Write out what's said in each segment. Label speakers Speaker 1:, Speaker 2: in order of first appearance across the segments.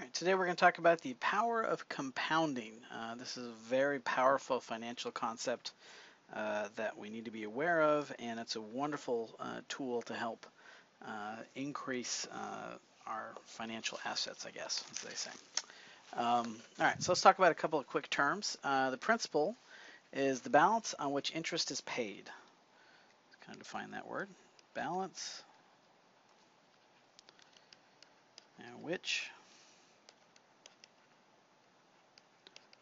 Speaker 1: right, today we're going to talk about the power of compounding. This is a very powerful financial concept that we need to be aware of, and it's a wonderful tool to help increase our financial assets, I guess, as they say. All right, so let's talk about a couple of quick terms. The principal is the balance on which interest is paid. Let's kind of define that word. Balance and which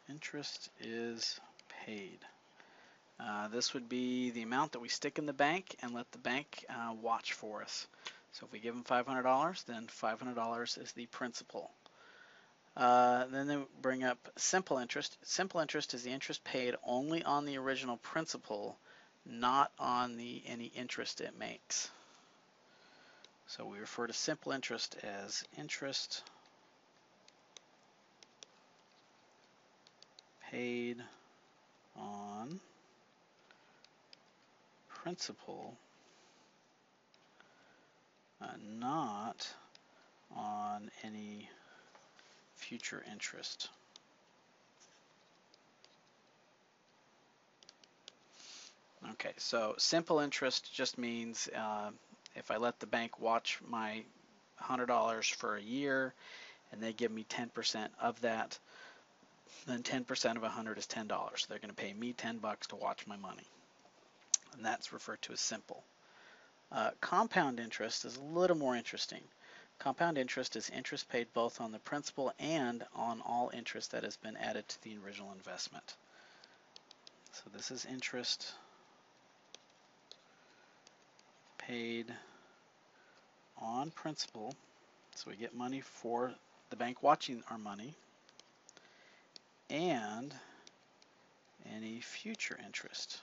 Speaker 1: interest is paid. This would be the amount that we stick in the bank and let the bank watch for us. So if we give them $500, then $500 is the principal. Then they bring up simple interest. Simple interest is the interest paid only on the original principal, not on any interest it makes. So we refer to simple interest as interest paid on principal, not on any future interest. Okay, so simple interest just means if I let the bank watch my $100 for a year and they give me 10% of that, then 10% of 100 is $10. They're going to pay me $10 to watch my money. And that's referred to as simple. Compound interest is a little more interesting. Compound interest is interest paid both on the principal and on all interest that has been added to the original investment. So this is interest paid on principal. So we get money for the bank watching our money and any future interest.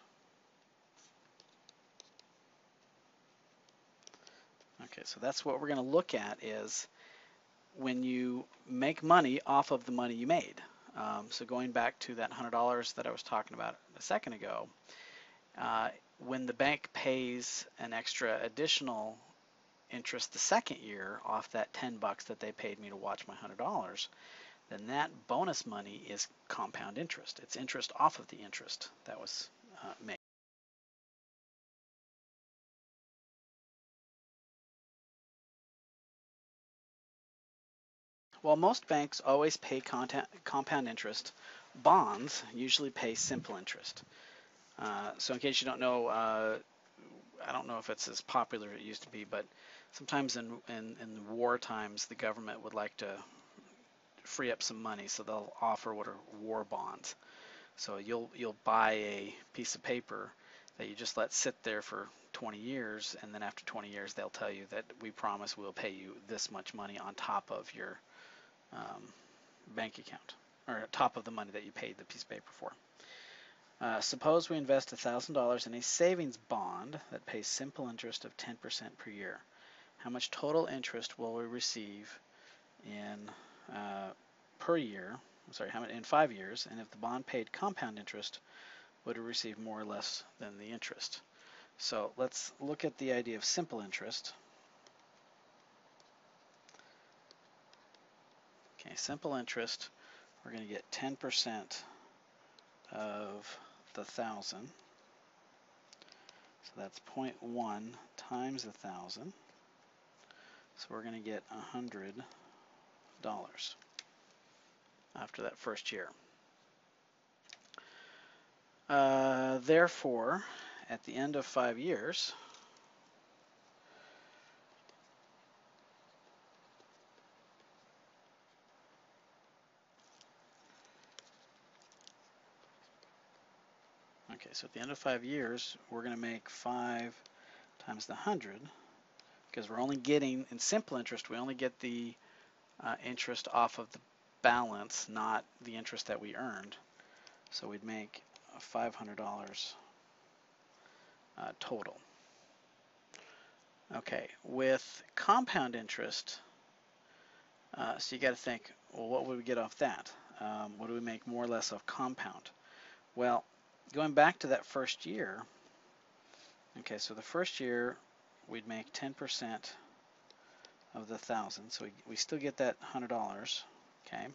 Speaker 1: Okay, so that's what we're going to look at is when you make money off of the money you made. So going back to that $100 that I was talking about a second ago, when the bank pays an extra additional interest the second year off that $10 that they paid me to watch my $100, then that bonus money is compound interest. It's interest off of the interest that was made. While most banks always pay compound interest, bonds usually pay simple interest. So in case you don't know, I don't know if it's as popular as it used to be, but sometimes in war times, the government would like to free up some money, so they'll offer what are war bonds. So you'll buy a piece of paper that you just let sit there for 20 years, and then after 20 years, they'll tell you that we promise we'll pay you this much money on top of your bank account, or top of the money that you paid the piece of paper for. Suppose we invest $1,000 in a savings bond that pays simple interest of 10% per year. How much total interest will we receive in per year? In 5 years? And if the bond paid compound interest, would we receive more or less than the interest? So let's look at the idea of simple interest. Okay, simple interest, we're going to get 10% of the 1,000. So that's 0.1 times 1,000. So we're going to get $100 after that first year. Therefore, at the end of 5 years, okay, so at the end of 5 years, we're going to make 5 times the 100, because we're only getting, in simple interest, we only get the interest off of the balance, not the interest that we earned. So we'd make $500 total. Okay, with compound interest, so you got to think, well, what would we get off that? What do we make more or less of compound? Well, going back to that first year, okay, so the first year we'd make 10% of the 1,000, so we still get that $100. Okay,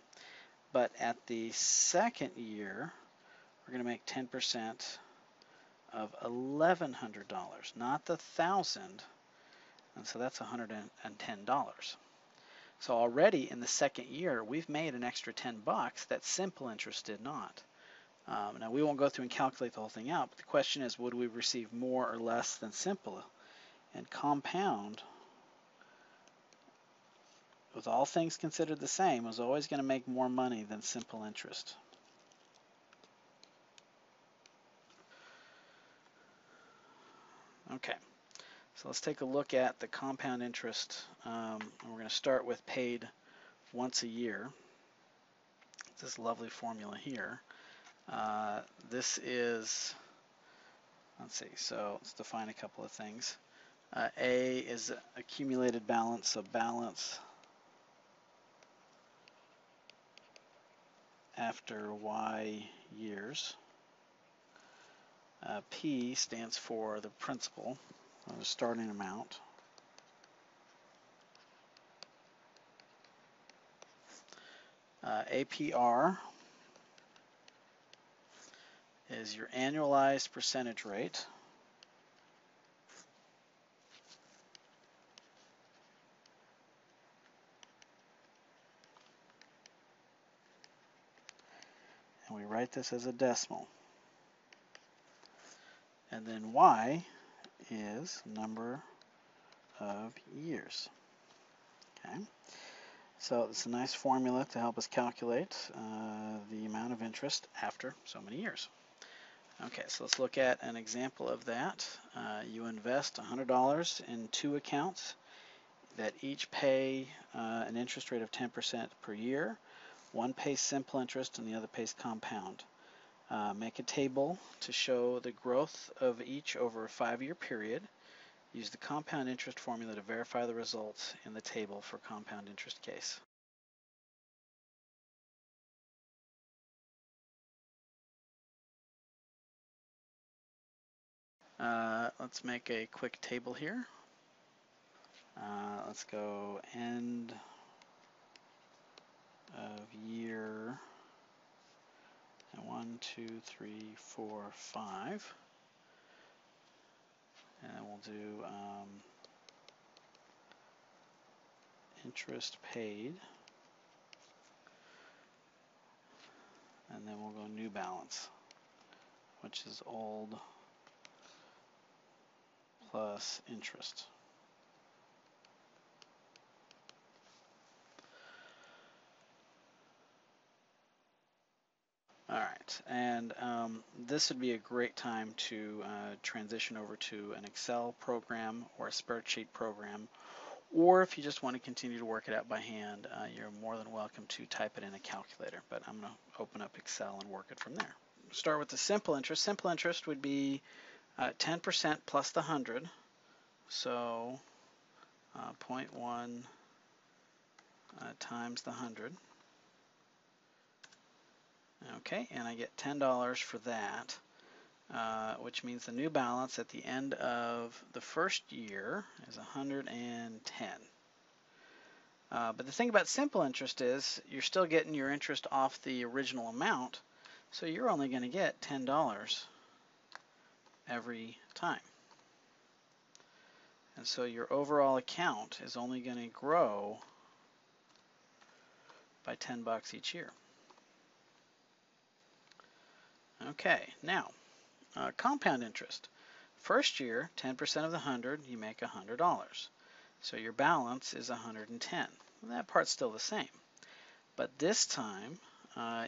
Speaker 1: but at the second year, we're going to make 10% of $1,100, not the 1,000, and so that's $110. So already in the second year, we've made an extra 10 bucks that simple interest did not. Now we won't go through and calculate the whole thing out, but the question is, would we receive more or less than simple? And compound, with all things considered the same, was always going to make more money than simple interest. Okay, so let's take a look at the compound interest. We're going to start with paid once a year. This lovely formula here. This is, let's see, so let's define a couple of things. A is accumulated balance, so balance after Y years. P stands for the principal, the starting amount. APR is your annualized percentage rate. And we write this as a decimal. And then Y is number of years. Okay. So it's a nice formula to help us calculate the amount of interest after so many years. Okay, so let's look at an example of that. You invest $100 in 2 accounts that each pay an interest rate of 10% per year. One pays simple interest and the other pays compound. Make a table to show the growth of each over a 5-year period. Use the compound interest formula to verify the results in the table for compound interest case. Let's make a quick table here. Let's go end of year 1, 2, 3, 4, 5. And then we'll do interest paid. And then we'll go new balance, which is old plus interest. All right, and this would be a great time to transition over to an Excel program or a spreadsheet program, or if you just want to continue to work it out by hand, you're more than welcome to type it in a calculator, but I'm going to open up Excel and work it from there. Start with the simple interest. Simple interest would be 10% plus the 100, so 0.1 times the 100. Okay, and I get $10 for that, which means the new balance at the end of the first year is 110. But the thing about simple interest is you're still getting your interest off the original amount, so you're only going to get $10 every time. And so your overall account is only going to grow by 10 bucks each year. Okay, now compound interest. First year, 10% of the 100, you make $100. So your balance is 110. That part's still the same. But this time,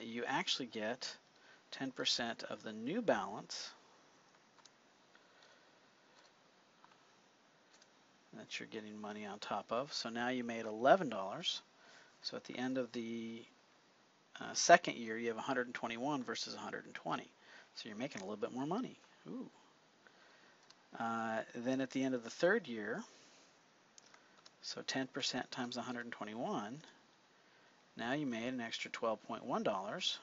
Speaker 1: you actually get 10% of the new balance that you're getting money on top of. So now you made $11. So at the end of the second year, you have 121 versus 120. So you're making a little bit more money. Ooh. Then at the end of the third year, so 10% times 121, now you made an extra $12.1.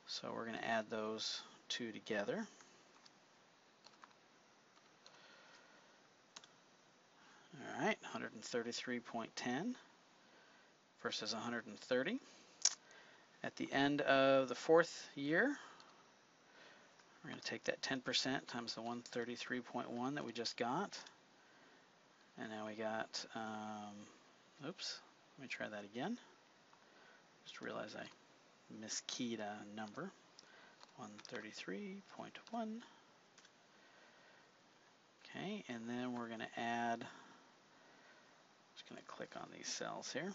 Speaker 1: So we're going to add those two together. All right, 133.10 versus 130. At the end of the 4th year, we're going to take that 10% times the 133.1 that we just got. And now we got, oops, let me try that again. Just realized I miskeyed a number. 133.1. Okay, and then we're going to add, just going to click on these cells here.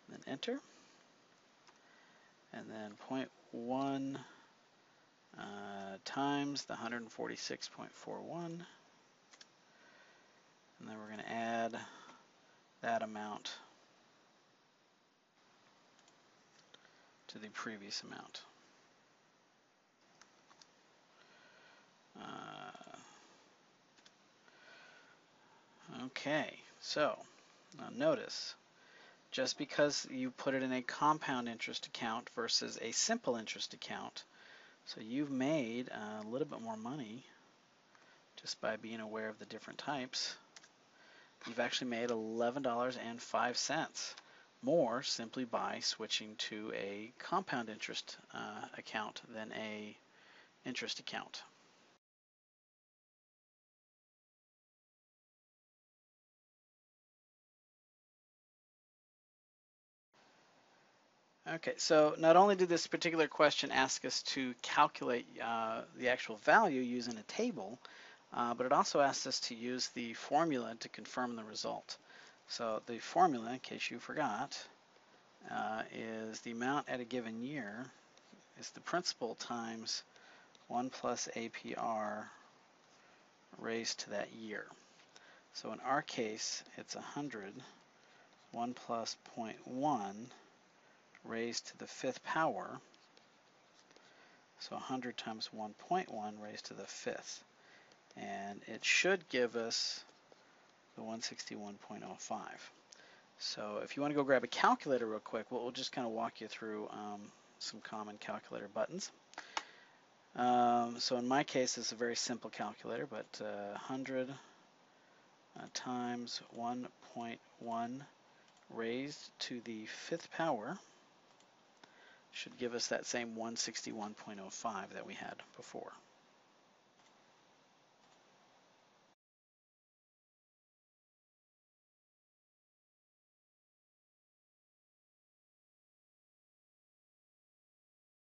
Speaker 1: And then enter. And then 0.1 times the 146.41. And then we're going to add that amount to the previous amount. Okay, so now notice, just because you put it in a compound interest account versus a simple interest account, so you've made a little bit more money just by being aware of the different types. You've actually made $11.05 more simply by switching to a compound interest account than a interest account. Okay, so not only did this particular question ask us to calculate the actual value using a table, but it also asked us to use the formula to confirm the result. So the formula, in case you forgot, is the amount at a given year is the principal times 1 plus APR raised to that year. So in our case, it's 100, 1 plus 0.1 raised to the 5th power. So 100 times 1.1 raised to the 5th. And it should give us the 161.05. So if you want to go grab a calculator real quick, we'll just kind of walk you through some common calculator buttons. So in my case, it's a very simple calculator, but 100 times 1.1 raised to the 5th power should give us that same 161.05 that we had before.